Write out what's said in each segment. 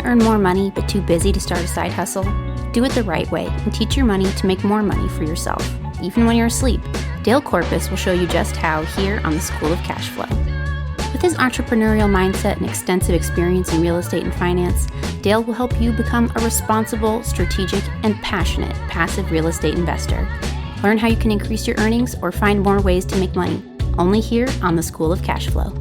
earn more money but too busy to start a side hustle? Do it the right way and teach your money to make more money for yourself, even when you're asleep. Dale Corpus will show you just how here on the School of Cash Flow. With his entrepreneurial mindset and extensive experience in real estate and finance, Dale will help you become a responsible, strategic, and passionate passive real estate investor. Learn how you can increase your earnings or find more ways to make money, only here on the School of Cash Flow.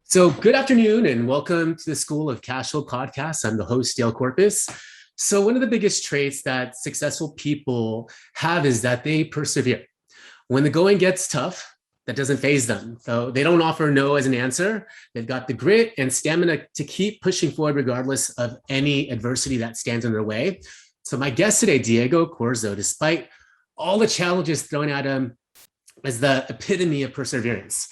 So good afternoon and welcome to the School of Cash Flow podcast. I'm the host, Dale Corpus. So one of the biggest traits that successful people have is that they persevere. When the going gets tough, that doesn't faze them. So they don't offer no as an answer. They've got the grit and stamina to keep pushing forward regardless of any adversity that stands in their way. So my guest today, Diego Corzo, despite all the challenges thrown at him, is the epitome of perseverance.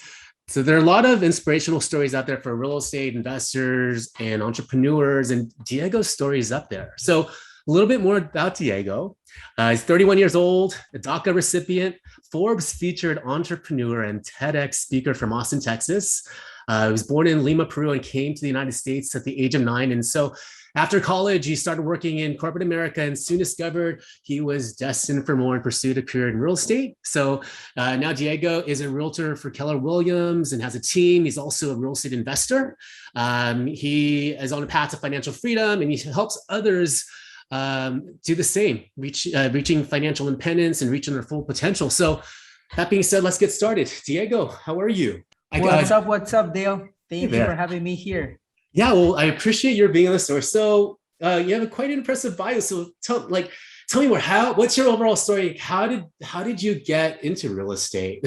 So there are a lot of inspirational stories out there for real estate investors and entrepreneurs, and Diego's story is up there. So a little bit more about Diego. He's 31 years old, a DACA recipient, Forbes featured entrepreneur and TEDx speaker from Austin, Texas. He was born in Lima, Peru, and came to the United States at the age of 9. And so after college, he started working in corporate America and soon discovered he was destined for more and pursued a career in real estate. So now Diego is a realtor for Keller Williams and has a team. He's also a real estate investor. He is on a path to financial freedom and he helps others do the same, reaching financial independence and reaching their full potential. So that being said, let's get started. Diego, how are you? What's up, Dale? Thank you for having me here. Yeah, well, I appreciate your being on the story. So you have a quite an impressive bio. So tell me more. What's your overall story? How did you get into real estate?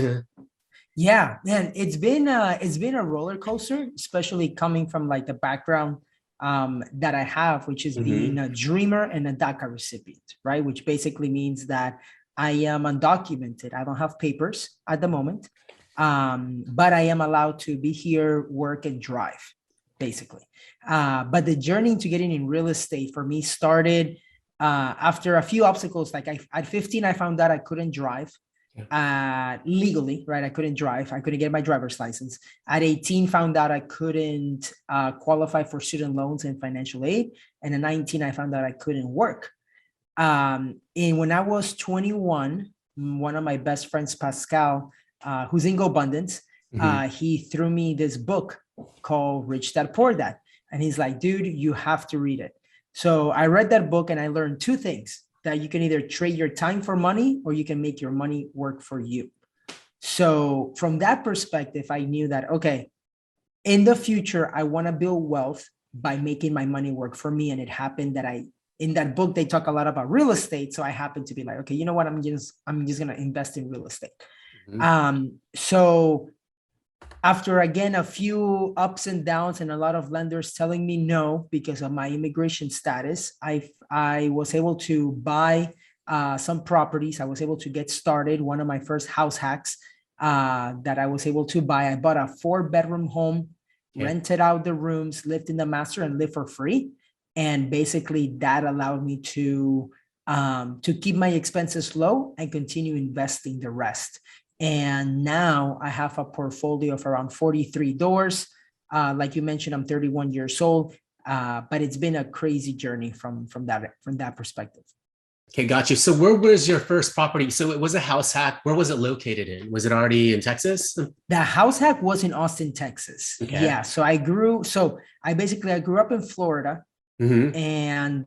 Yeah, man, it's been a roller coaster, especially coming from like the background that I have, which is being a dreamer and a DACA recipient, right? Which basically means that I am undocumented. I don't have papers at the moment, but I am allowed to be here, work, and drive, basically. But the journey into getting in real estate for me started after a few obstacles. Like at 15, I found out I couldn't drive legally, right? I couldn't drive. I couldn't get my driver's license. At 18, found out I couldn't qualify for student loans and financial aid. And at 19, I found out I couldn't work. And when I was 21, one of my best friends, Pascal, who's in GoBundance, he threw me this book called Rich Dad Poor Dad. And he's like, dude, you have to read it. So I read that book and I learned two things: that you can either trade your time for money or you can make your money work for you. So from that perspective, I knew that, okay, in the future, I want to build wealth by making my money work for me. And it happened that in that book, they talk a lot about real estate. So I happened to be like, okay, you know what? I'm just going to invest in real estate. So after, again, a few ups and downs and a lot of lenders telling me no because of my immigration status, I was able to buy some properties. I was able to get started. One of my first house hacks that I was able to buy, I bought a 4-bedroom home, rented out the rooms, lived in the master, and lived for free. And basically that allowed me to keep my expenses low and continue investing the rest. And now I have a portfolio of around 43 doors. Like you mentioned, I'm 31 years old, but it's been a crazy journey from that perspective. Okay, got you. So where was your first property? So it was a house hack. Where was it located in? Was it already in Texas? The house hack was in Austin, Texas. Okay. Yeah. So I grew up in Florida, and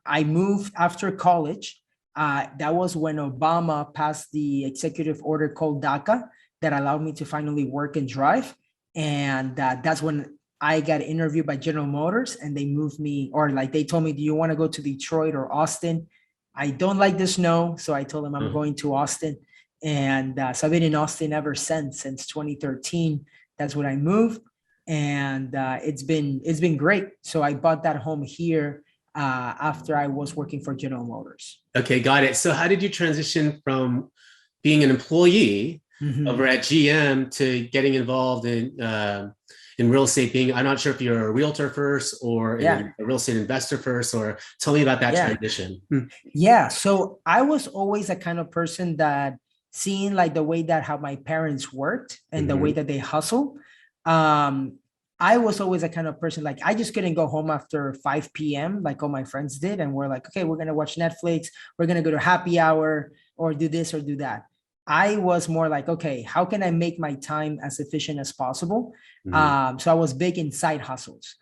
I moved after college. That was when Obama passed the executive order called DACA that allowed me to finally work and drive. And that's when I got interviewed by General Motors and they moved me, or like they told me, do you want to go to Detroit or Austin? I don't like the snow. So I told them I'm going to Austin. And so I've been in Austin ever since 2013. That's when I moved. And it's been great. So I bought that home here after I was working for General Motors. Okay, got it. So how did you transition from being an employee over at GM to getting involved in in real estate being, I'm not sure if you're a realtor first or a real estate investor first, or tell me about that transition. Yeah. So I was always a kind of person that seeing like the way that how my parents worked and the way that they hustle. I was always a kind of person, like I just couldn't go home after 5 p.m. like all my friends did. And we're like, okay, we're going to watch Netflix. We're going to go to happy hour or do this or do that. I was more like, okay, how can I make my time as efficient as possible? So I was big in side hustles.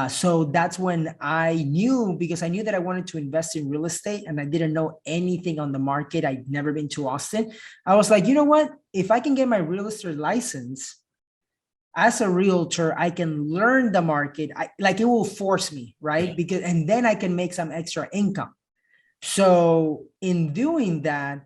So that's when I knew, because I knew that I wanted to invest in real estate and I didn't know anything on the market. I'd never been to Austin. I was like, you know what? If I can get my real estate license, as a realtor, I can learn the market. Like it will force me, right? Because, and then I can make some extra income. So in doing that,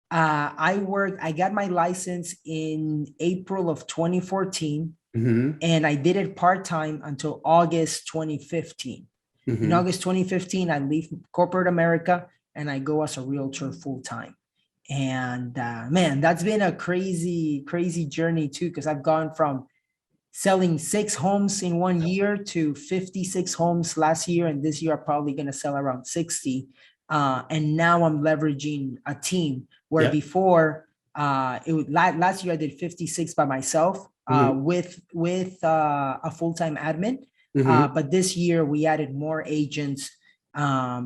I got my license in April of 2014, and I did it part-time until August 2015. In August 2015, I leave corporate America and I go as a realtor full-time. And man, that's been a crazy, crazy journey too, because I've gone from selling 6 homes in 1 year to 56 homes last year. And this year, I'm probably going to sell around 60. And now I'm leveraging a team where before last year I did 56 by myself with a full-time admin. But this year we added more agents.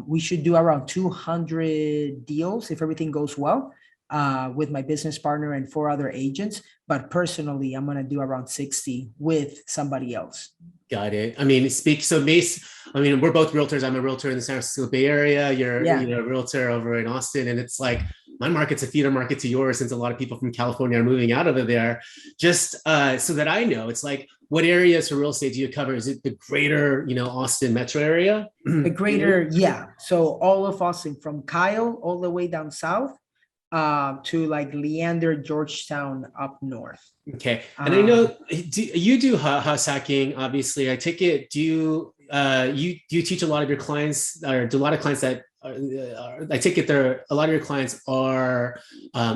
We should do around 200 deals if everything goes well. With my business partner and 4 other agents, but personally, I'm going to do around 60 with somebody else. Got it. I mean, we're both realtors. I'm a realtor in the San Francisco Bay Area. You're a realtor over in Austin. And it's like, my market's a feeder market to yours, since a lot of people from California are moving out of there. Just so that I know, it's like, what areas for real estate do you cover? Is it the greater, Austin metro area? The greater, So all of Austin, from Kyle all the way down south, to like Leander, Georgetown up north. Okay. And I know you do house hacking, obviously. I take it, do you teach a lot of your clients, or do a lot of clients that I take it a lot of your clients are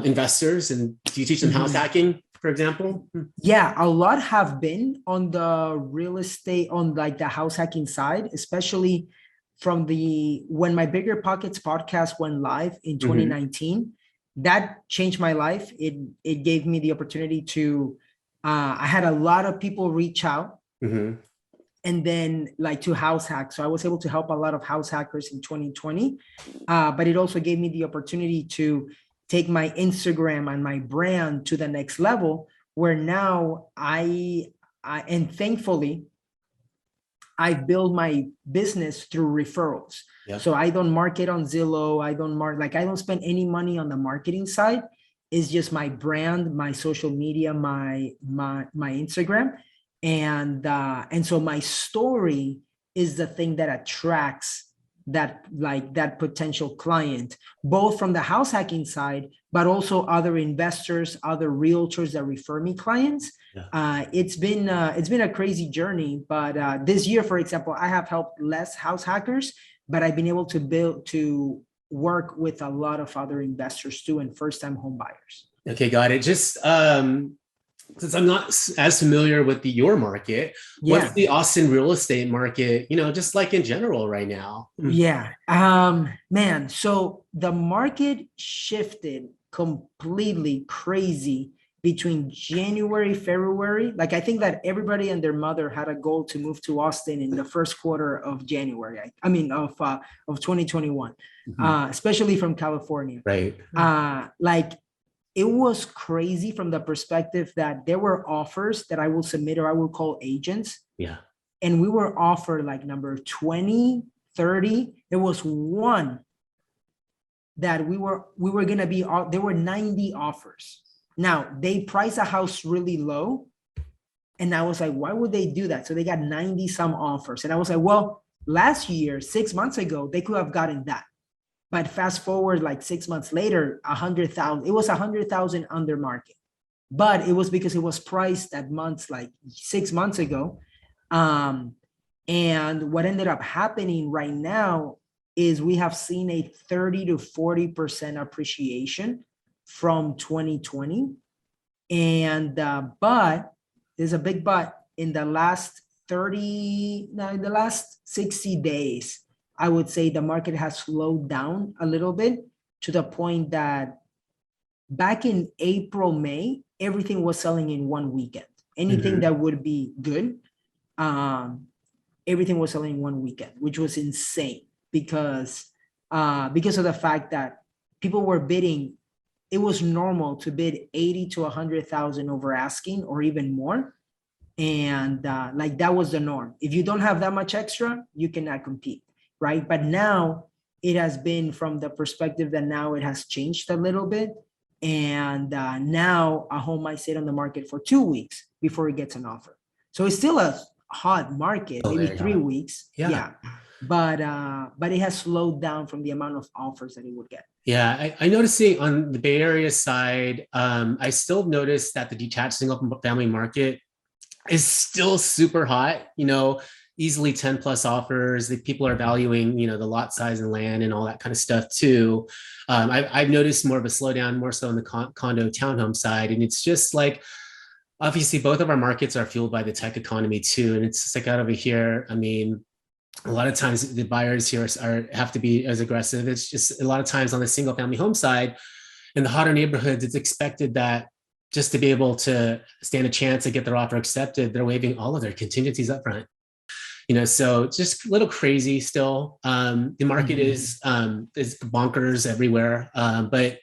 investors, and do you teach them house hacking, for example? Yeah, a lot have been on the real estate, on like the house hacking side, especially from when my Bigger Pockets podcast went live in 2019. That changed my life. It gave me the opportunity to, I had a lot of people reach out and then like to house hack. So I was able to help a lot of house hackers in 2020. But it also gave me the opportunity to take my Instagram and my brand to the next level, where now and thankfully, I build my business through referrals. So I don't market on Zillow. I don't spend any money on the marketing side. It's just my brand, my social media, my Instagram. And so my story is the thing that attracts that potential client, both from the house hacking side, but also other investors, other realtors that refer me clients. It's been a crazy journey, but this year, for example, I have helped less house hackers, but I've been able to work with a lot of other investors too, and first-time home buyers. Okay, got it. Just since I'm not as familiar with your market, what's the Austin real estate market, just like in general right now? Man, so the market shifted completely crazy between January, February. Like, I think that everybody and their mother had a goal to move to Austin in the first quarter of January. Of 2021, especially from California. Right. It was crazy from the perspective that there were offers that I will submit, or I will call agents. Yeah. And we were offered like number 20, 30. There was one that we were going to be, there were 90 offers. Now they price a house really low. And I was like, why would they do that? So they got 90 some offers. And I was like, well, last year, 6 months ago, they could have gotten that. But fast forward like 6 months later, 100,000, it was 100,000 under market, but it was because it was priced at months like 6 months ago. And what ended up happening right now is we have seen a 30 to 40% appreciation from 2020. And, but there's a big but, in the last 60 days, I would say the market has slowed down a little bit to the point that back in April, May, everything was selling in one weekend. Anything that would be good, everything was selling in one weekend, which was insane because of the fact that people were bidding. It was normal to bid 80 to 100,000 over asking or even more. And like that was the norm. If you don't have that much extra, you cannot compete, right? But now it has been from the perspective that now it has changed a little bit. And now a home might sit on the market for 2 weeks before it gets an offer. So it's still a hot market, maybe 3 weeks. Yeah. But it has slowed down from the amount of offers that it would get. Yeah, I noticing on the Bay Area side, I still notice that the detached single family market is still super hot, easily 10 plus offers. The people are valuing, the lot size and land and all that kind of stuff too. I've noticed more of a slowdown, more so on the condo townhome side. And it's just like, obviously both of our markets are fueled by the tech economy too. And it's just like out over here, I mean, a lot of times the buyers here have to be as aggressive. It's just a lot of times on the single family home side in the hotter neighborhoods, it's expected that just to be able to stand a chance to get their offer accepted, they're waiving all of their contingencies up front. So it's just a little crazy still. The market is bonkers everywhere. But,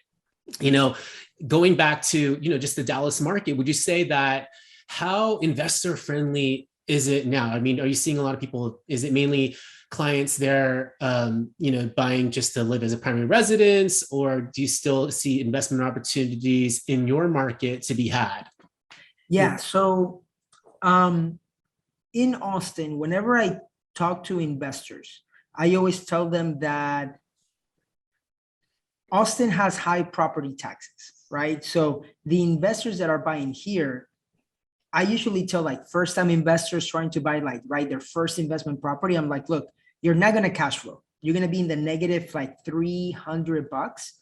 going back to, just the Dallas market, would you say that how investor friendly is it now? I mean, are you seeing a lot of people, is it mainly clients there, buying just to live as a primary residence, or do you still see investment opportunities in your market to be had? Yeah. So, in Austin, whenever I talk to investors, I always tell them that Austin has high property taxes, right? So the investors that are buying here, I usually tell like first-time investors trying to buy their first investment property. I'm like, look, you're not going to cash flow. You're going to be in the negative like $300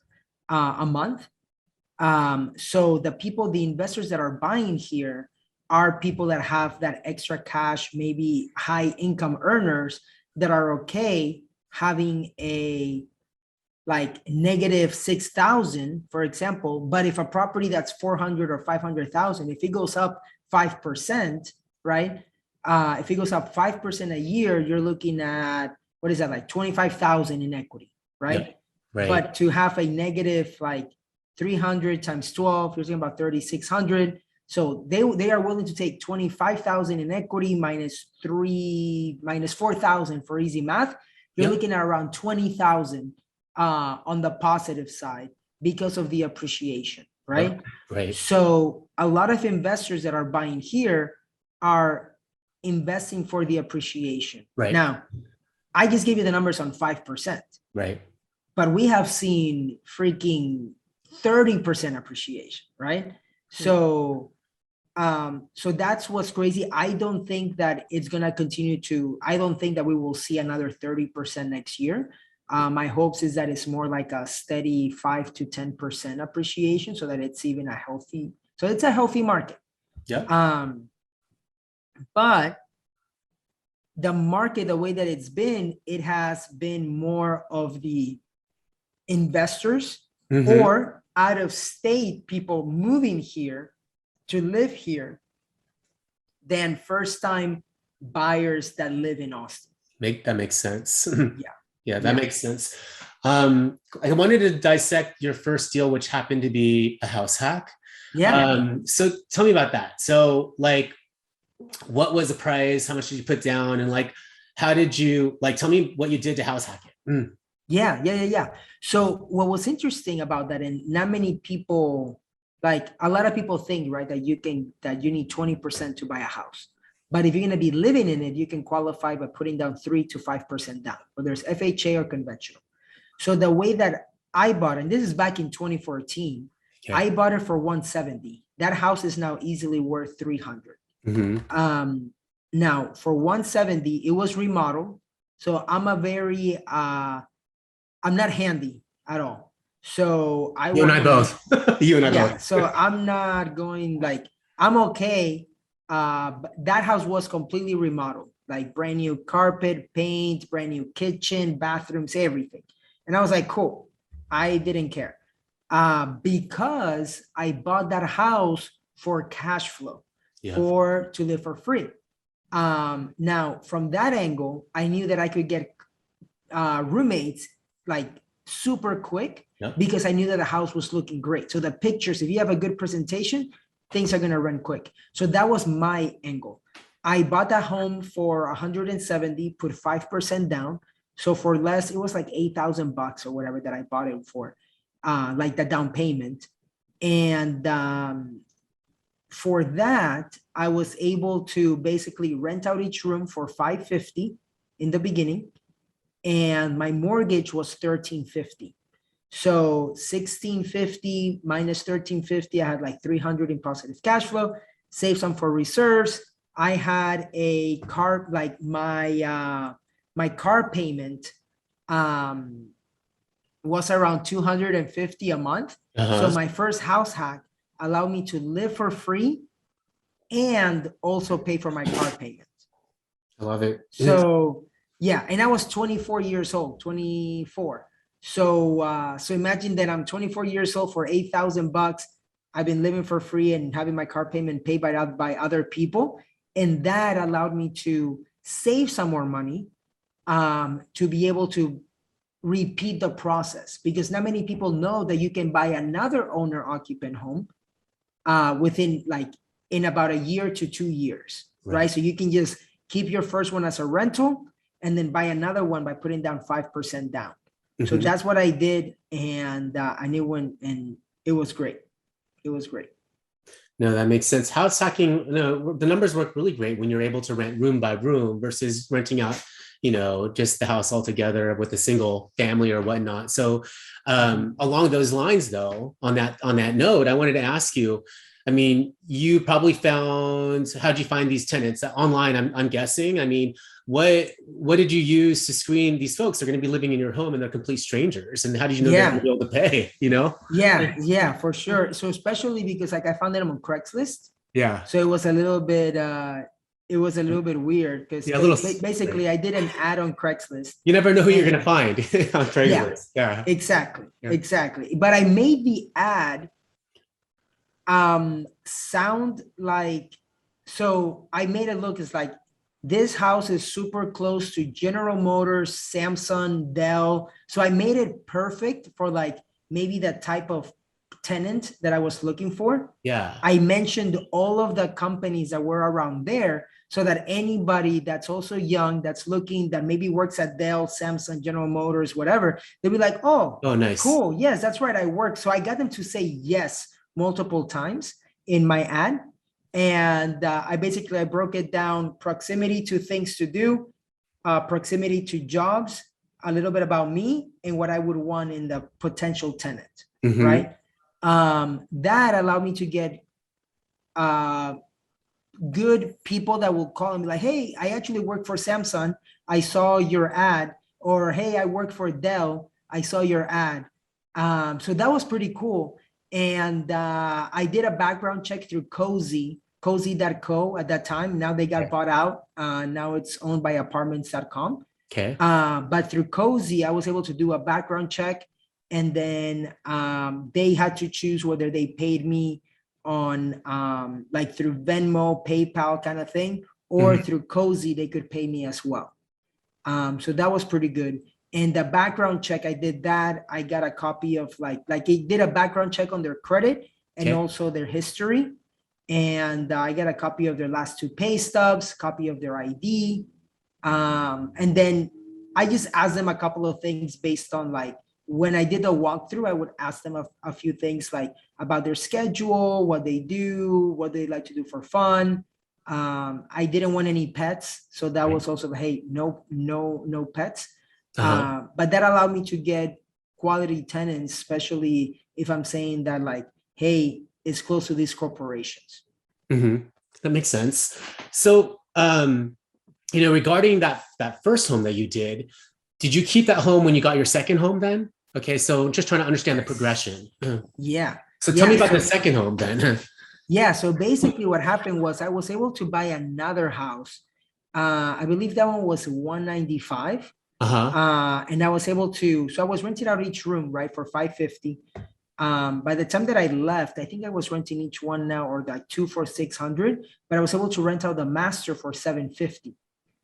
a month. So the investors that are buying here are people that have that extra cash, maybe high income earners that are okay having a like negative 6,000, for example. But if a property that's 400 or 500,000, if it goes up 5%, right? If it goes up 5% a year, you're looking at, what is that, like 25,000 in equity, right? Yep. Right. But to have a negative like 300 times 12, you're talking about 3,600. So they are willing to take 25,000 in equity minus 4,000 for easy math. You're looking at around 20,000 on the positive side because of the appreciation, right? Right. So a lot of investors that are buying here are investing for the appreciation. Right. Now, I just gave you the numbers on 5%. Right. But we have seen freaking 30% appreciation, right? So that's what's crazy. I don't think that it's going to continue I don't think that we will see another 30% next year. My hopes is that it's more like a steady 5 to 10% appreciation so that it's even it's a healthy market. Yeah. But the market, the way that it's been, it has been more of the investors or out of state people moving here to live here than first time buyers that live in Austin. That makes sense. Yeah, that makes sense. I wanted to dissect your first deal, which happened to be a house hack. Yeah. So tell me about that. So like, what was the price? How much did you put down? And like, how did you tell me what you did to house hack it? Yeah. So what was interesting about that, and not many people, like a lot of people think, right, that you need 20% to buy a house. But if you're going to be living in it, you can qualify by putting down 3 to 5% down, whether it's FHA or conventional. So the way that I bought, and this is back in 2014, I bought it for 170. That house is now easily worth 300. Now for 170, it was remodeled. So I'm I'm not handy at all. So you and I both. So I'm not going I'm okay that house was completely remodeled, like brand new carpet, paint, brand new kitchen, bathrooms, everything. And I was like, cool. I didn't care because I bought that house for cash flow, to live for free. Now, from that angle, I knew that I could get roommates like super quick because I knew that the house was looking great. So the pictures, if you have a good presentation, things are going to run quick. So that was my angle. I bought that home for 170, put 5% down. So for less, it was like $8,000 or whatever that I bought it for, like the down payment. And for that, I was able to basically rent out each room for $550 in the beginning. And my mortgage was $1,350. So $1,650 minus $1,350, I had like $300 in positive cash flow, save some for reserves. I had a car, like my car payment was around $250 a month. So my first house hack allowed me to live for free and also pay for my car payment. I love it. So yeah, and I was 24 years old, 24. So imagine that I'm 24 years old for $8,000. I've been living for free and having my car payment paid by other people. And that allowed me to save some more money to be able to repeat the process, because not many people know that you can buy another owner occupant home within like in about a year to 2 years, right? So you can just keep your first one as a rental and then buy another one by putting down 5% down. So that's what I did. And I knew when, and it was great. It was great. No, that makes sense. House hacking, the numbers work really great when you're able to rent room by room versus renting out, just the house altogether with a single family or whatnot. So along those lines, though, on that note, I wanted to ask you, I mean, you probably how'd you find these tenants online? I'm guessing. I mean, what did you use to screen these folks? They're going to be living in your home and they're complete strangers. And how did you know they're going to be able to pay, Yeah, for sure. So especially because like I found them on Craigslist. Yeah. So it was a little bit weird because basically I did an ad on Craigslist. You never know who you're going to find on Craigslist. Yeah, exactly. But I made the ad sound like, so I made it look as like, this house is super close to General Motors, Samsung, Dell. So I made it perfect for like maybe that type of tenant that I was looking for. Yeah. I mentioned all of the companies that were around there so that anybody that's also young, that's looking, that maybe works at Dell, Samsung, General Motors, whatever, they'll be like, oh, nice. Cool. Yes, that's right. I work. So I got them to say yes multiple times in my ad. And I broke it down: proximity to things to do, proximity to jobs, a little bit about me and what I would want in the potential tenant, right? That allowed me to get good people that will call and be like, hey, I actually work for Samsung. I saw your ad. Or, hey, I work for Dell. I saw your ad. So that was pretty cool. And I did a background check through cozy.co at that time. Now they got bought out. Now it's owned by apartments.com. Okay. But through Cozy, I was able to do a background check. And then they had to choose whether they paid me on like through Venmo, PayPal kind of thing, or through Cozy, they could pay me as well. So that was pretty good. And the background check, I did that. I got a copy of like it did a background check on their credit and also their history. And I got a copy of their last 2 pay stubs, copy of their ID. And then I just asked them a couple of things based on like, when I did the walkthrough, I would ask them a few things like about their schedule, what they do, what they like to do for fun. I didn't want any pets. So that was also, hey, no pets. But that allowed me to get quality tenants, especially if I'm saying that like, hey, it's close to these corporations. That makes sense. So, regarding that first home that you did you keep that home when you got your second home then? Okay. So just trying to understand the progression. Yeah. So tell me about the second home then. Yeah. So basically what happened was I was able to buy another house. I believe that one was 195. And I was able to, so I was renting out each room, right, for 550. By the time that I left, I think I was renting each one now, or like two for 600, but I was able to rent out the master for 750.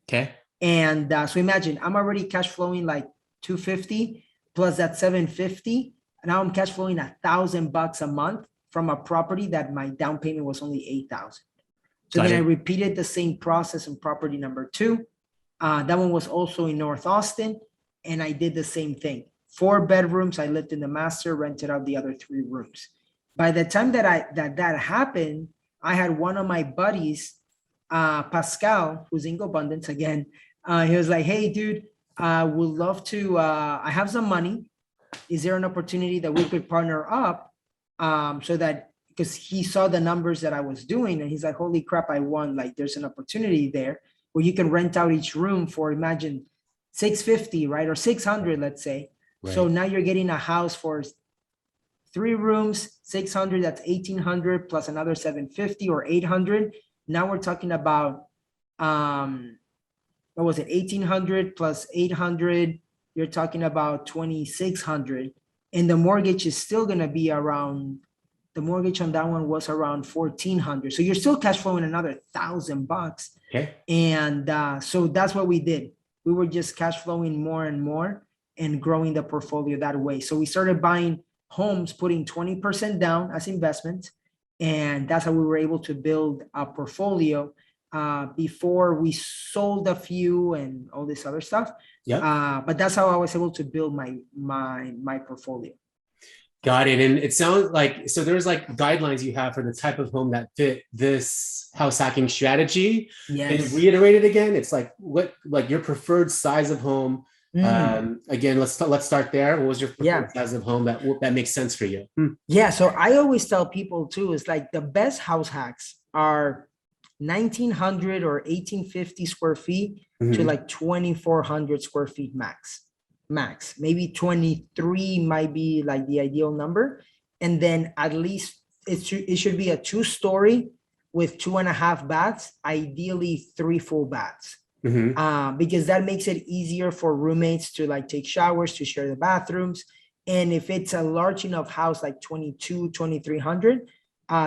Okay. And so imagine I'm already cash flowing like 250 plus that 750. And now I'm cash flowing $1,000 a month from a property that my down payment was only 8,000. So then I repeated the same process in property number 2. That one was also in North Austin, and I did the same thing. 4 bedrooms. I lived in the master, rented out the other 3 rooms. By the time that that happened, I had one of my buddies, Pascal, who's in GoBundance again. He was like, "Hey, dude, would love to. I have some money. Is there an opportunity that we could partner up, so that?" Because he saw the numbers that I was doing, and he's like, "Holy crap, I won! Like, there's an opportunity there where you can rent out each room for, imagine, 650, right, or 600, let's say." Right. So now you're getting a house for 3 rooms, 600. That's 1,800 plus another 750 or 800. Now we're talking about what was it? 1,800 plus 800. You're talking about 2,600, and the mortgage is still going to be around. The mortgage on that one was around 1,400. So you're still cash flowing another $1,000. Okay. And so that's what we did. We were just cash flowing more and more and growing the portfolio that way. So we started buying homes, putting 20% down as investment. And that's how we were able to build a portfolio before we sold a few and all this other stuff. Yeah. But that's how I was able to build my portfolio. Got it. And it sounds like, so there's like guidelines you have for the type of home that fit this house hacking strategy. Yes. And reiterate it again. It's like what, like your preferred size of home. Again, let's start there. What was your preferred size of home that makes sense for you? Yeah. So I always tell people too, it's like the best house hacks are 1,900 or 1,850 square feet to like 2,400 square feet max. Maybe 23 might be like the ideal number. And then at least it should be a 2-story with 2.5 baths, ideally 3 full baths. Because that makes it easier for roommates to like take showers, to share the bathrooms. And if it's a large enough house, like 2,300,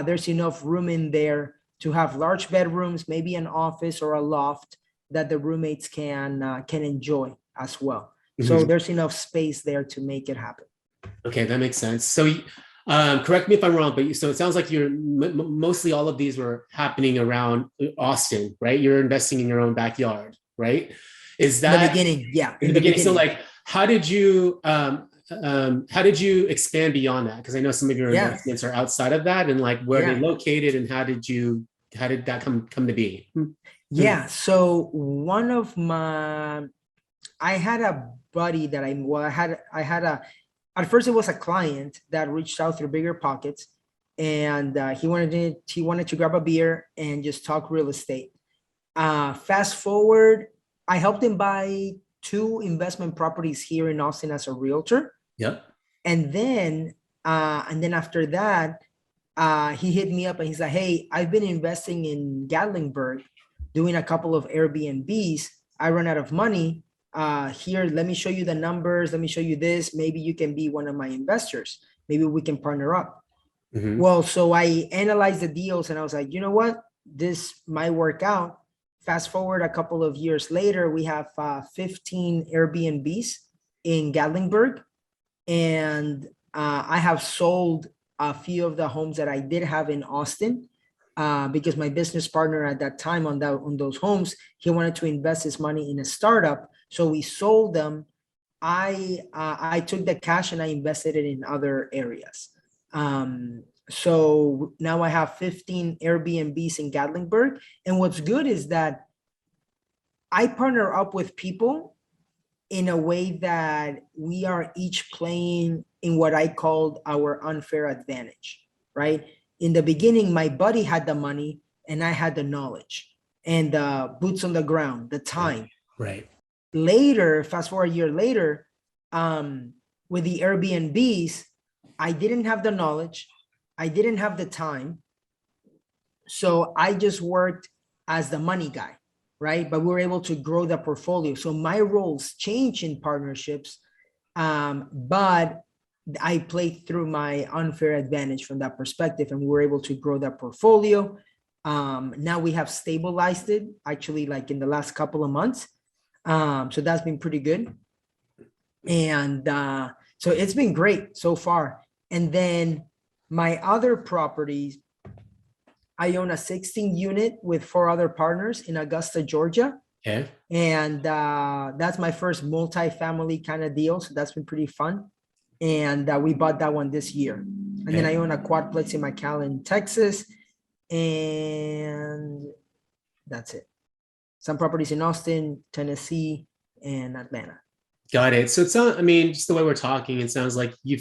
there's enough room in there to have large bedrooms, maybe an office or a loft that the roommates can enjoy as well. So there's enough space there to make it happen. Okay, that makes sense. So correct me if I'm wrong, but so it sounds like you're mostly all of these were happening around Austin, right? You're investing in your own backyard, right? Is that the beginning? Yeah, in the beginning. So like, how did you expand beyond that? Because I know some of your investments are outside of that, and like where are they located, and how did that come to be? Yeah. So one of I had a buddy that at first it was a client that reached out through Bigger Pockets, and he wanted to grab a beer and just talk real estate. Fast forward, I helped him buy 2 investment properties here in Austin as a realtor. Yep. And then after that, he hit me up and he's like, "Hey, I've been investing in Gatlinburg, doing a couple of Airbnbs. I run out of money. Here, let me show you the numbers. Let me show you this. Maybe you can be one of my investors. Maybe we can partner up." Well, so I analyzed the deals and I was like, you know what? This might work out. Fast forward a couple of years later, we have 15 Airbnbs in Gatlinburg. And I have sold a few of the homes that I did have in Austin because my business partner at that time on those homes, he wanted to invest his money in a startup. So we sold them. I took the cash and I invested it in other areas. So now I have 15 Airbnbs in Gatlinburg. And what's good is that I partner up with people in a way that we are each playing in what I called our unfair advantage, right? In the beginning, my buddy had the money and I had the knowledge and the boots on the ground, the time. Right. Later, fast forward a year later, with the Airbnbs, I didn't have the knowledge. I didn't have the time. So I just worked as the money guy, right? But we were able to grow the portfolio. So my roles change in partnerships, but I played through my unfair advantage from that perspective, and we were able to grow that portfolio. Now we have stabilized it actually like in the last couple of months. So that's been pretty good. And so it's been great so far. And then my other properties, I own a 16 unit with 4 other partners in Augusta, Georgia. Okay. And that's my first multi-family kind of deal. So that's been pretty fun. And we bought that one this year. And then I own a quadplex in McAllen, Texas. And that's it. Some properties in Austin, Tennessee, and Atlanta. Got it. So it sounds, I mean, just the way we're talking, it sounds like you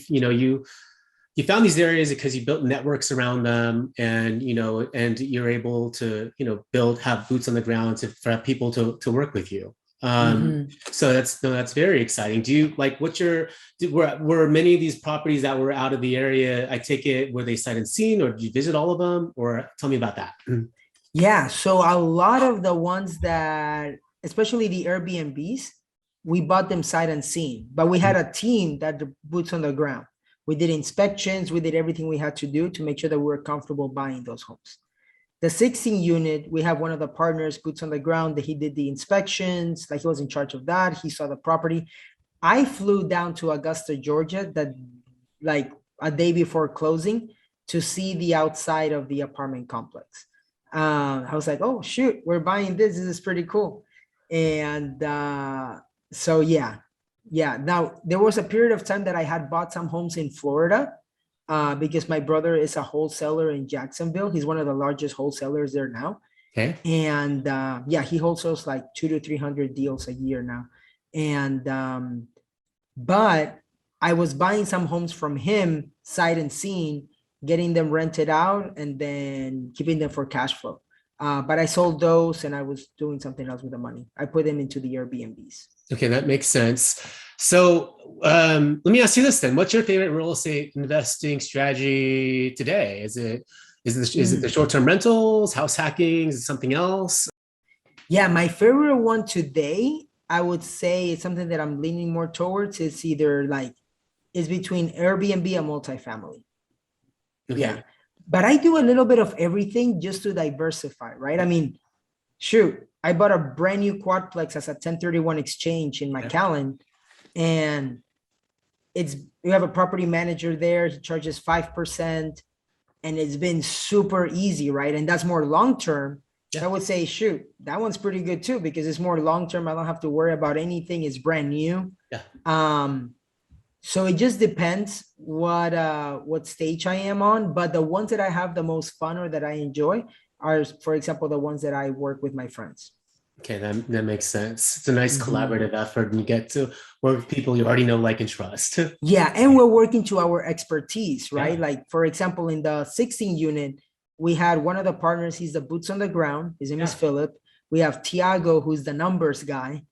found these areas because you built networks around them, and and you're able to have boots on the ground for people to work with you. So that's very exciting. Do you like were many of these properties that were out of the area, I take it, were they sight unseen, or did you visit all of them, or tell me about that? Yeah, so a lot of the ones that, especially the Airbnbs, we bought them sight unseen, but we had a team that the boots on the ground. We did inspections, we did everything we had to do to make sure that we were comfortable buying those homes. The 16 unit, we have one of the partners, boots on the ground, that he did the inspections, like he was in charge of that. He saw the property. I flew down to Augusta, Georgia, that like a day before closing to see the outside of the apartment complex. I was like, oh shoot, we're buying this. This is pretty cool. And so yeah. Now there was a period of time that I had bought some homes in Florida because my brother is a wholesaler in Jacksonville. He's one of the largest wholesalers there now. Okay. And he wholesales like 200 to 300 deals a year now. And but I was buying some homes from him, sight unseen, getting them rented out, and then keeping them for cash flow. But I sold those, and I was doing something else with the money. I put them into the Airbnbs. Okay, that makes sense. So let me ask you this then. What's your favorite real estate investing strategy today? Is it the short-term rentals, house hacking? Is it something else? Yeah, my favorite one today, I would say, it's something that I'm leaning more towards. It's either it's between Airbnb and multifamily. Okay. Yeah. But I do a little bit of everything just to diversify, right? I mean, shoot, I bought a brand new quadplex as a 1031 exchange in McAllen, and you have a property manager there. He charges 5%, and it's been super easy, right? And that's more long-term. Yeah. I would say, shoot, that one's pretty good too, because it's more long-term. I don't have to worry about anything. It's brand new. Yeah. So it just depends what stage I am on. But the ones that I have the most fun or that I enjoy are, for example, the ones that I work with my friends. Okay, that makes sense. It's a nice collaborative effort, and you get to work with people you already know, like, and trust. Yeah, and we're working to our expertise, right? Yeah. Like, for example, in the 16 unit, we had one of the partners, he's the boots on the ground. His name is Philip. We have Tiago, who's the numbers guy.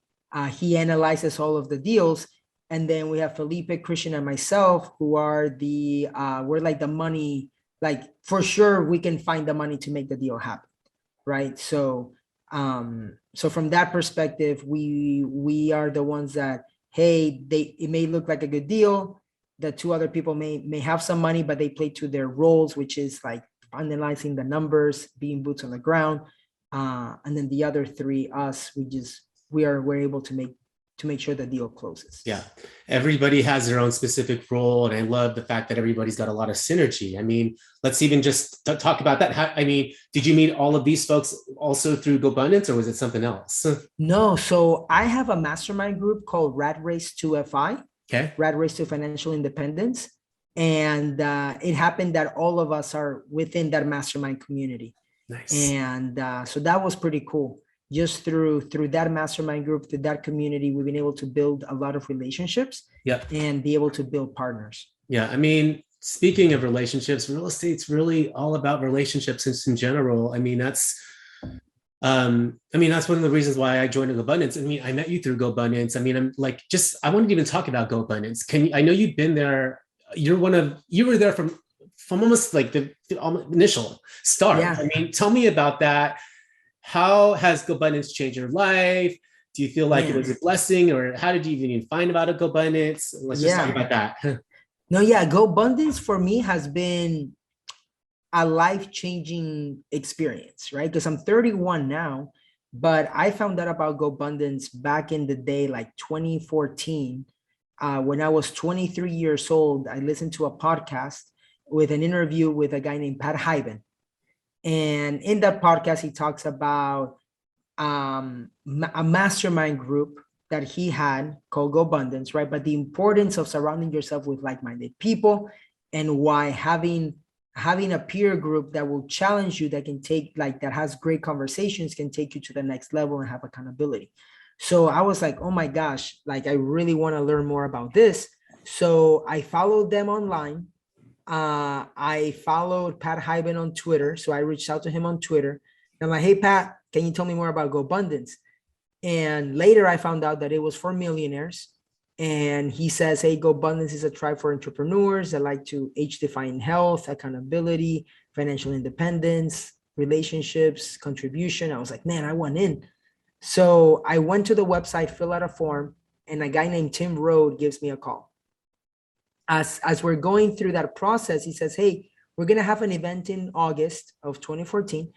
He analyzes all of the deals. And then we have Felipe, Christian, and myself, who are we're like the money, like for sure we can find the money to make the deal happen, right? So, so from that perspective, we are the ones that, hey, it may look like a good deal. The 2 other people may have some money, but they play to their roles, which is like analyzing the numbers, being boots on the ground, and then the other 3, us, we're able to make sure the deal closes. Yeah. Everybody has their own specific role. And I love the fact that everybody's got a lot of synergy. I mean, let's even just talk about that. Did you meet all of these folks also through GoBundance, or was it something else? No. So I have a mastermind group called Rat Race to FI. Okay. Rat Race to Financial Independence. And it happened that all of us are within that mastermind community. Nice. And so that was pretty cool. Just through that mastermind group, through that community, we've been able to build a lot of relationships and be able to build partners. Yeah. I mean, speaking of relationships, real estate's really all about relationships in general. I mean, that's one of the reasons why I joined GoBundance. I mean, I met you through GoBundance. I mean, I wanted to even talk about GoBundance. I know you've been there. You were there from almost like the initial start. Yeah. I mean, tell me about that. How has GoBundance changed your life? Do you feel like it was a blessing, or how did you even find about a GoBundance? Let's just talk about that. No, yeah, GoBundance for me has been a life-changing experience, right? Because I'm 31 now, but I found out about GoBundance back in the day, like 2014. When I was 23 years old, I listened to a podcast with an interview with a guy named Pat Hyben. And in that podcast, he talks about a mastermind group that he had called GoBundance, right? But the importance of surrounding yourself with like-minded people, and why having a peer group that will challenge you, that can take, like, that has great conversations, can take you to the next level and have accountability. So I was like, oh my gosh, like, I really want to learn more about this. So I followed them online. I followed Pat Hyben on Twitter. So I reached out to him on Twitter. I'm like, hey, Pat, can you tell me more about GoBundance? And later I found out that it was for millionaires. And he says, hey, GoBundance is a tribe for entrepreneurs that like to age-define health, accountability, financial independence, relationships, contribution. I was like, man, I want in. So I went to the website, fill out a form, and a guy named Tim Rode gives me a call. As we're going through that process, he says, hey, we're going to have an event in August of 2014.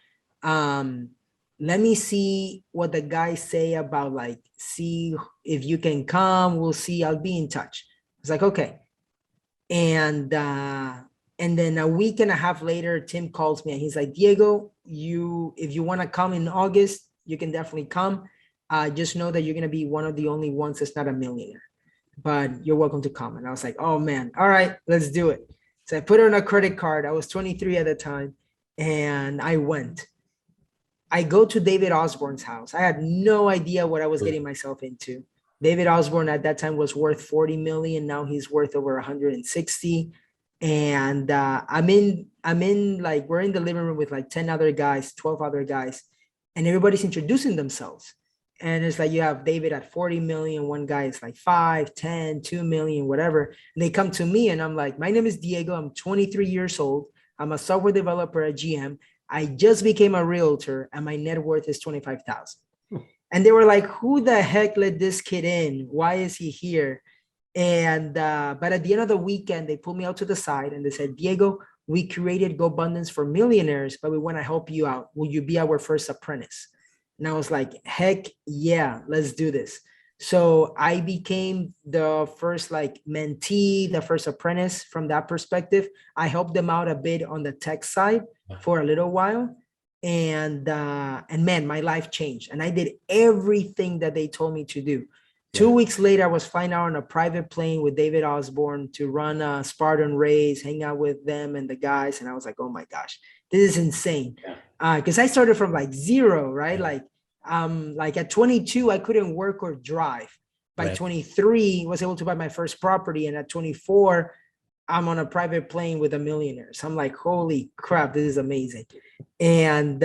Let me see what the guys say about, like, see if you can come. We'll see. I'll be in touch. I was like, okay. And then a week and a half later, Tim calls me and he's like, Diego, if you want to come in August, you can definitely come. Just know that you're going to be one of the only ones that's not a millionaire, but you're welcome to come. And I was like, oh man, all right, let's do it. So I put it on a credit card. I was 23 at the time, and I went. I go to David Osborne's house. I had no idea what I was getting myself into. David Osborne at that time was worth 40 million. Now he's worth over 160. And I'm in like, we're in the living room with like 10 other guys, 12 other guys, and everybody's introducing themselves. And it's like, you have David at 40 million. One guy is like 5, 10, 2 million, whatever. And they come to me and I'm like, my name is Diego. I'm 23 years old. I'm a software developer at GM. I just became a realtor and my net worth is 25,000. And they were like, who the heck let this kid in? Why is he here? And, but at the end of the weekend, they pulled me out to the side and they said, Diego, we created GoBundance for millionaires, but we want to help you out. Will you be our first apprentice? And I was like, heck yeah, let's do this. So I became the first like mentee, the first apprentice from that perspective. I helped them out a bit on the tech side for a little while. And man, my life changed. And I did everything that they told me to do. 2 weeks later, I was flying out on a private plane with David Osborne to run a Spartan race, hang out with them and the guys. And I was like, oh my gosh, this is insane. Because I started from like zero, right? Like at 22, I couldn't work or drive. By 23, I was able to buy my first property. And at 24, I'm on a private plane with a millionaire. So I'm like, holy crap, this is amazing. And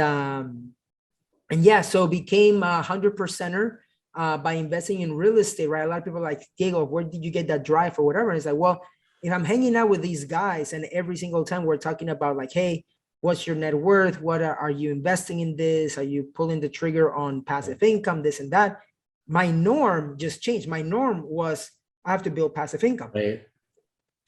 yeah, so became a 100%er by investing in real estate, right? A lot of people are like, Diego, where did you get that drive or whatever? And it's like, well, if I'm hanging out with these guys and every single time we're talking about like, hey, what's your net worth? What are you investing in this? Are you pulling the trigger on passive income, this and that? My norm just changed. My norm was I have to build passive income. Right.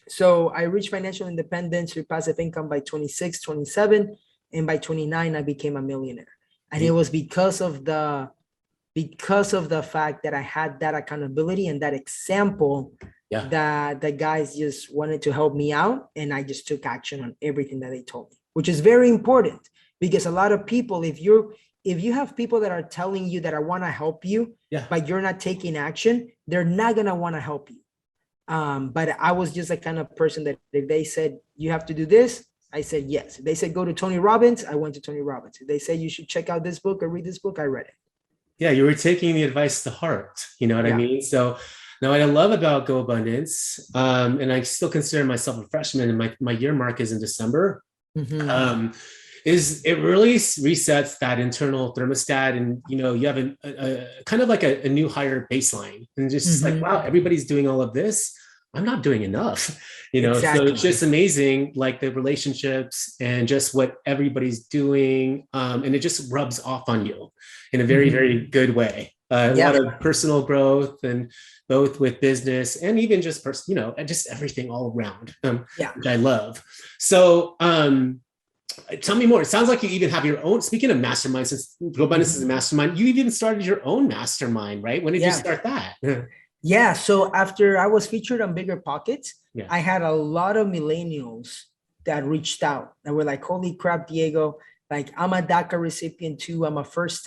So I reached financial independence through passive income by 26, 27. And by 29, I became a millionaire. And it was because of the fact that I had that accountability and that example that the guys just wanted to help me out. And I just took action on everything that they told me, which is very important because a lot of people, if you have people that are telling you that I want to help you, but you're not taking action, they're not going to want to help you. But I was just the kind of person that if they said, you have to do this, I said, yes. If they said, go to Tony Robbins, I went to Tony Robbins. If they said you should check out this book or read this book, I read it. Yeah, you were taking the advice to heart. You know what I mean? So now what I love about GoBundance, and I still consider myself a freshman and my year mark is in December, is it really resets that internal thermostat. And, you know, you have a kind of like a new higher baseline and just like, wow, everybody's doing all of this. I'm not doing enough, you know? So Exactly. it's just amazing, like the relationships and just what everybody's doing. And it just rubs off on you in a very, very good way. A lot of personal growth, and both with business and even just you know, and just everything all around, which I love. So, tell me more. It sounds like you even have your own, speaking of mastermind, since GoBundance is a mastermind, you even started your own mastermind, right? When did you start that? Yeah. So after I was featured on Bigger Pockets, I had a lot of millennials that reached out and were like, holy crap, Diego, like I'm a DACA recipient too. I'm a first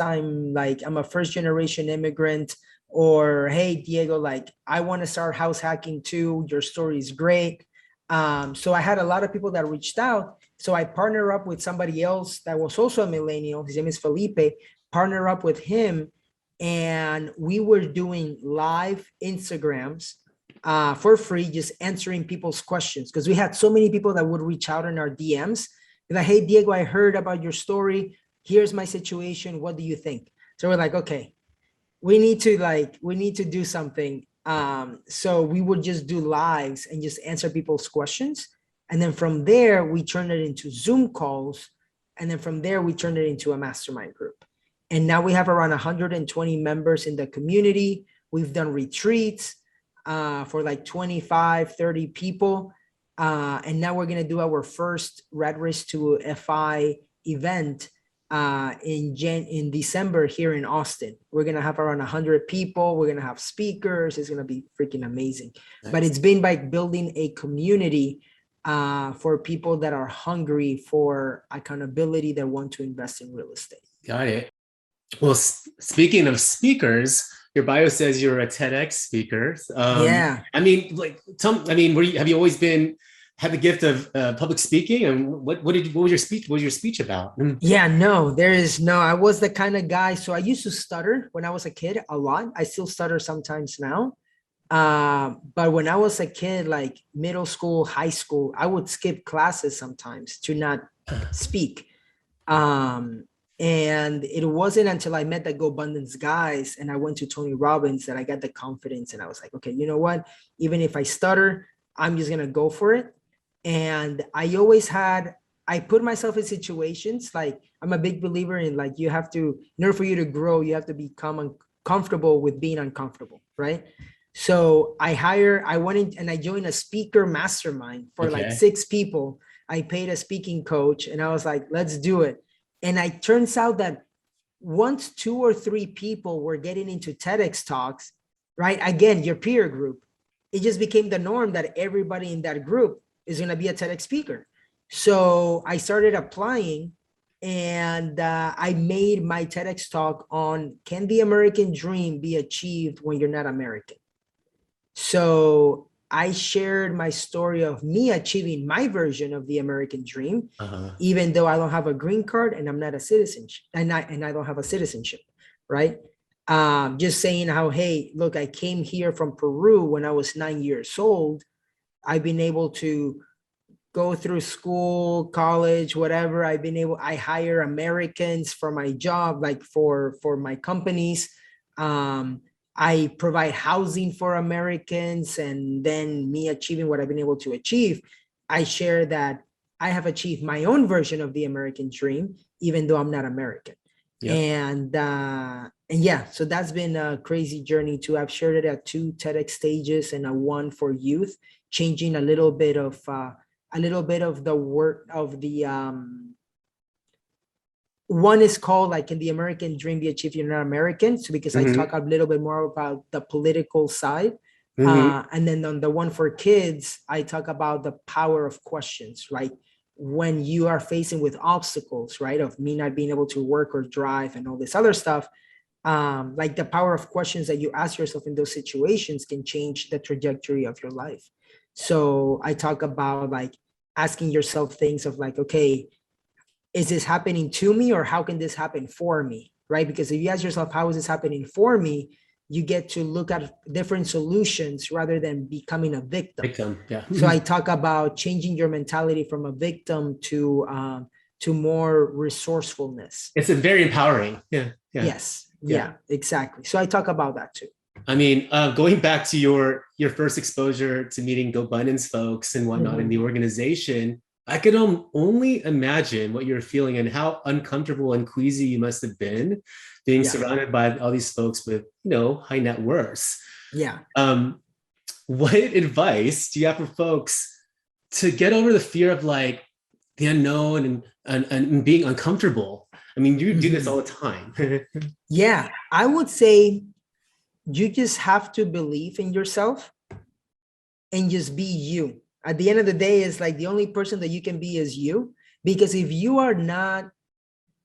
generation immigrant. Or, hey, Diego, like I want to start house hacking too. Your story is great. So I had a lot of people that reached out. So I partnered up with somebody else that was also a millennial. His name is Felipe. Partner up with him, and we were doing live Instagrams for free, just answering people's questions, because we had so many people that would reach out in our DMs. Like, hey, Diego, I heard about your story. Here's my situation. What do you think? So we're like, okay, we need to do something. So we would just do lives and just answer people's questions. And then from there, we turned it into Zoom calls. And then from there, we turned it into a mastermind group. And now we have around 120 members in the community. We've done retreats for like 25, 30 people. And now we're going to do our first Red Race to FI event in December here in Austin. We're going to have around 100 people. We're going to have speakers. It's going to be freaking amazing. Nice. But it's been by building a community for people that are hungry for accountability, that want to invest in real estate. Got it. Well, speaking of speakers, your bio says you're a TEDx speaker. I mean, like, have you always had the gift of public speaking? And what was your speech? What was your speech about? Yeah, no, I was the kind of guy. So I used to stutter when I was a kid a lot. I still stutter sometimes now. But when I was a kid, like middle school, high school, I would skip classes sometimes to not speak. And it wasn't until I met the GoBundance guys and I went to Tony Robbins that I got the confidence, and I was like, okay, you know what? Even if I stutter, I'm just going to go for it. And I put myself in situations, like I'm a big believer in, like, you have to, in order for you to grow, you have to become comfortable with being uncomfortable, right? So I went in and I joined a speaker mastermind for like 6 people. I paid a speaking coach and I was like, let's do it. And it turns out that once 2 or 3 people were getting into TEDx talks, right? Again, your peer group, it just became the norm that everybody in that group is going to be a TEDx speaker. So I started applying, and I made my TEDx talk on, can the American dream be achieved when you're not American? So I shared my story of me achieving my version of the American dream, even though I don't have a green card and I'm not a citizen, and I don't have a citizenship, right? Just saying how, hey, look, I came here from Peru when I was 9 years old. I've been able to go through school, college, whatever. I hire Americans for my job, like for my companies. I provide housing for Americans, and then me achieving what I've been able to achieve. I share that I have achieved my own version of the American dream, even though I'm not American. Yep. And yeah, so that's been a crazy journey too. I've shared it at 2 TEDx stages and a 1 for youth, changing a little bit of the word of the one is called, like, can the American dream be achieved if you're not American? So because I talk a little bit more about the political side. And then on the 1 for kids, I talk about the power of questions, right? When you are facing with obstacles, right? Of me not being able to work or drive and all this other stuff, like the power of questions that you ask yourself in those situations can change the trajectory of your life. So I talk about, like, asking yourself things of, like, okay, is this happening to me, or how can this happen for me, right? Because if you ask yourself, how is this happening for me, you get to look at different solutions rather than becoming a victim. Yeah. So I talk about changing your mentality from a victim to more resourcefulness. It's very empowering. Yeah. Yes. Yeah, exactly. So I talk about that too. I mean, going back to your first exposure to meeting GoBundance folks and whatnot in the organization, I could only imagine what you're feeling and how uncomfortable and queasy you must have been being surrounded by all these folks with, high net worths. Yeah. What advice do you have for folks to get over the fear of like the unknown and being uncomfortable? I mean, you do this all the time. Yeah, I would say you just have to believe in yourself and just be you. At the end of the day, it's like the only person that you can be is you. Because if you're not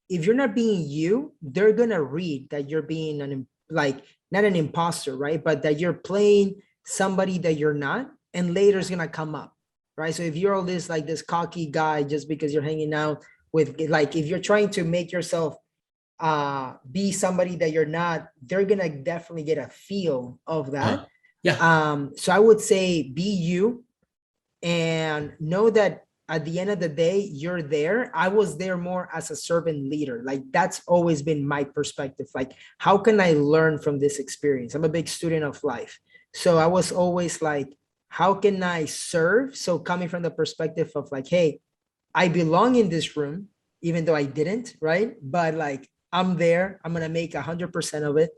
being you, they're gonna read that you're being not an imposter, right? But that you're playing somebody that you're not, and later it's gonna come up, right? So if you're all this cocky guy just because you're hanging out with, if you're trying to make yourself be somebody that you're not, they're gonna definitely get a feel of that. So I would say be you, and know that at the end of the day, you're there. I was there more as a servant leader. That's always been my perspective. How can I learn from this experience? I'm a big student of life. So I was always how can I serve? So coming from the perspective of hey, I belong in this room, even though I didn't, right? But I'm there, I'm gonna make 100% of it.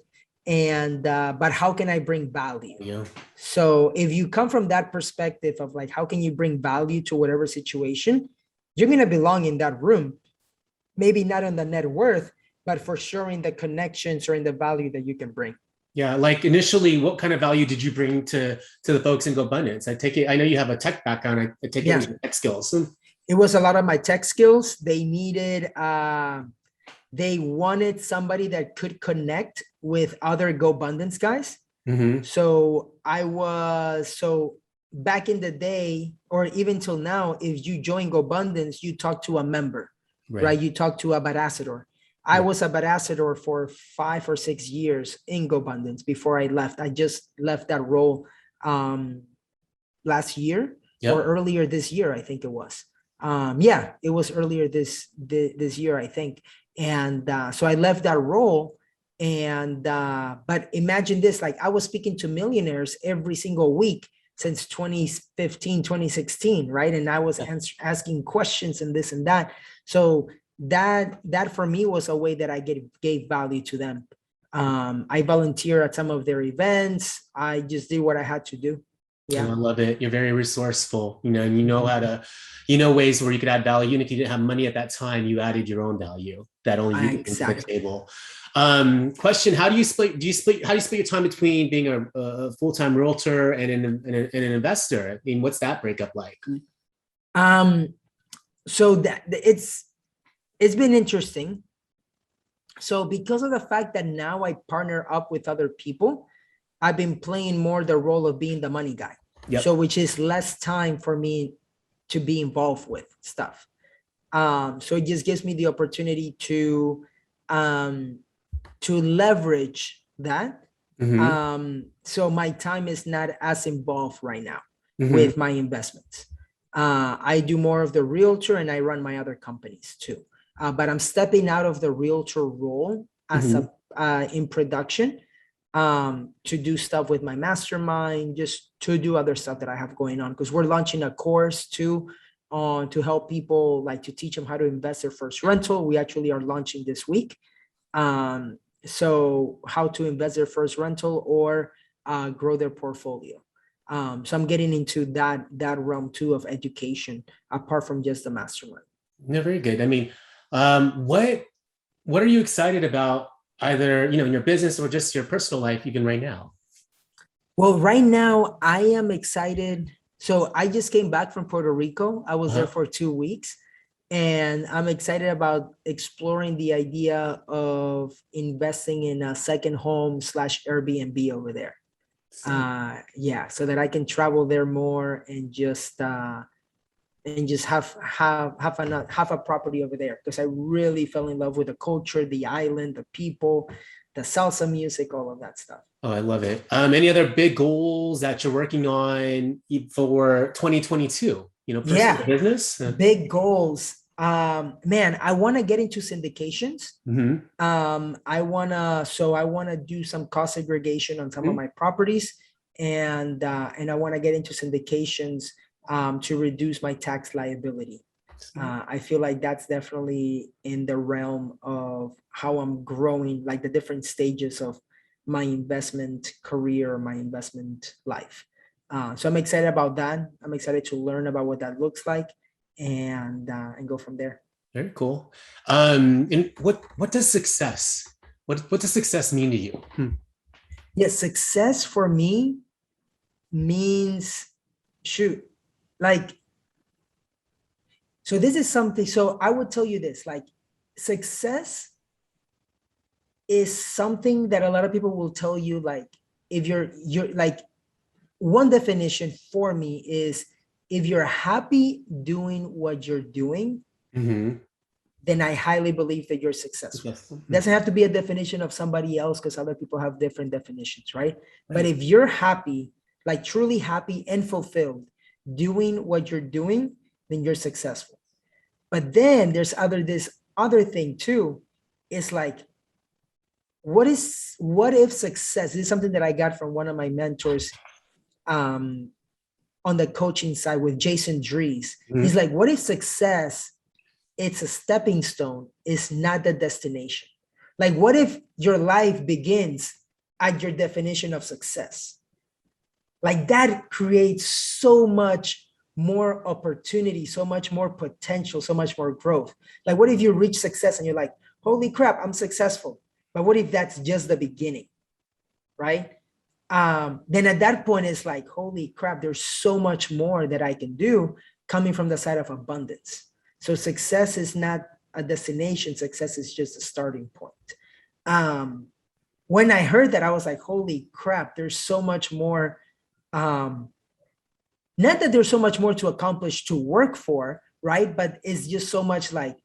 And but how can I bring value? Yeah. So if you come from that perspective of how can you bring value to whatever situation, you're gonna belong in that room. Maybe not on the net worth, but for sure in the connections or in the value that you can bring. Yeah, initially, what kind of value did you bring to the folks in GoBundance? I take it, I know you have a tech background. I take it was your tech skills. It was a lot of my tech skills. They needed they wanted somebody that could connect with other GoBundance guys. So back in the day, or even till now, if you join GoBundance, you talk to a member, right? You talk to a ambassador. I was a ambassador for 5 or 6 years in GoBundance before I left. I just left that role last year or earlier this year, I think it was. It was earlier this year, I think. And so I left that role. And but imagine this, I was speaking to millionaires every single week since 2015, 2016, right? And I was asking questions and this and that. So that for me was a way that I gave value to them. I volunteer at some of their events. I just did what I had to do. Yeah, I love it. You're very resourceful, and you know how to, ways where you could add value. Even if you didn't have money at that time, you added your own value that only you can bring to the table. Question: how do you split your time between being a full-time realtor and an investor? I mean, what's that breakup like? So that it's been interesting. So because of the fact that now I partner up with other people, I've been playing more the role of being the money guy. So which is less time for me to be involved with stuff. So it just gives me the opportunity to leverage that. So my time is not as involved right now with my investments. I do more of the realtor and I run my other companies too. But I'm stepping out of the realtor role as in production to do stuff with my mastermind, just to do other stuff that I have going on, because we're launching a course too to help people, to teach them how to invest their first rental. We actually are launching this week. So how to invest their first rental or grow their portfolio. So I'm getting into that realm too of education, apart from just the mastermind. Yeah, very good. I mean, what are you excited about, either in your business or just your personal life, even right now? Well, right now I am excited. So I just came back from Puerto Rico. I was there for 2 weeks, and I'm excited about exploring the idea of investing in a second home / Airbnb over there. So that I can travel there more and just have a property over there, because I really fell in love with the culture, the island, the people, the salsa music, all of that stuff. Oh, I love it. Any other big goals that you're working on for 2022? Personal business? Big goals. Man, I want to get into syndications. Mm-hmm. I want to do some cost segregation on some of my properties, and I want to get into syndications to reduce my tax liability. I feel like that's definitely in the realm of how I'm growing, like the different stages of my investment career, my investment life. So I'm excited about that. I'm excited to learn about what that looks like, and go from there. Very cool. And what does success? What does success mean to you? Yeah, success for me means so this is something. So I would tell you this, like, success is something that a lot of people will tell you, like, if you're like, one definition for me is, if you're happy doing what you're doing, then I highly believe that you're successful. Doesn't have to be a definition of somebody else, because other people have different definitions, right? But if you're happy, like truly happy and fulfilled doing what you're doing, then you're successful. But then there's this other thing too. It's like, what if success, this is something that I got from one of my mentors on the coaching side with Jason Dries. He's like, what if success, it's a stepping stone, it's not the destination? Like, what if your life begins at your definition of success? Like, that creates so much more opportunity, so much more potential, so much more growth. Like, what if you reach success and you're like, holy crap, I'm successful. But what if that's just the beginning, right? Then at that point, it's like, holy crap, there's so much more that I can do coming from the side of abundance. So success is not a destination. Success is just a starting point. When I heard that, I was like, holy crap, there's so much more. Not that there's so much more to accomplish, to work for, right? But it's just so much like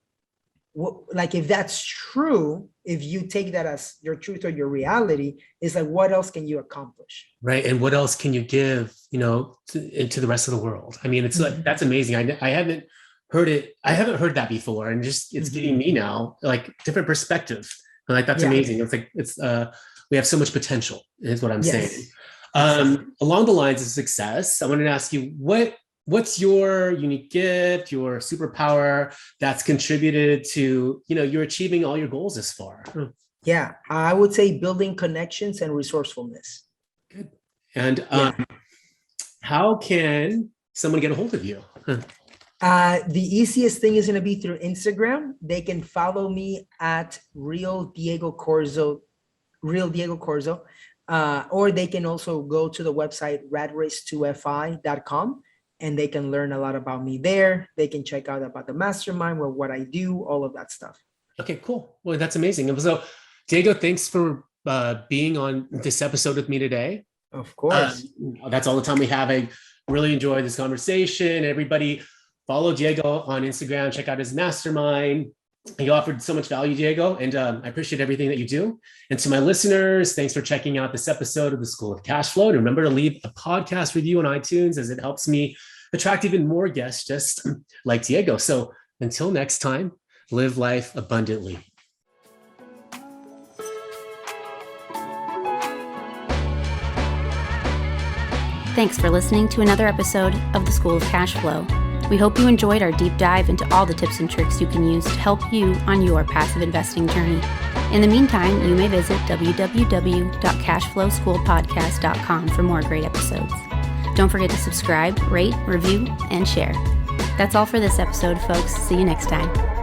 if that's true, if you take that as your truth or your reality, it's like, what else can you accomplish? Right. And what else can you give, to the rest of the world? I mean, it's like, that's amazing. I haven't heard it. I haven't heard that before. And just, it's giving me now, like, different perspective. And like, that's amazing. It's like, we have so much potential is what I'm saying. Along the lines of success, I wanted to ask you, what's your unique gift, your superpower that's contributed to, you're achieving all your goals this far? Yeah, I would say building connections and resourcefulness. Good. And how can someone get a hold of you? The easiest thing is going to be through Instagram. They can follow me at Real Diego Corzo, or they can also go to the website radrace2fi.com, and they can learn a lot about me there. They can check out about the Mastermind, what I do, all of that stuff. Okay, cool. Well, that's amazing. So, Diego, thanks for being on this episode with me today. Of course. That's all the time we have. I really enjoyed this conversation. Everybody follow Diego on Instagram. Check out his Mastermind. He offered so much value, Diego, and I appreciate everything that you do. And to my listeners, thanks for checking out this episode of the School of Cashflow. And remember to leave a podcast review on iTunes, as it helps me attract even more guests just like Diego. So until next time, live life abundantly. Thanks for listening to another episode of the School of Cashflow. We hope you enjoyed our deep dive into all the tips and tricks you can use to help you on your passive investing journey. In the meantime, you may visit www.cashflowschoolpodcast.com for more great episodes. Don't forget to subscribe, rate, review, and share. That's all for this episode, folks. See you next time.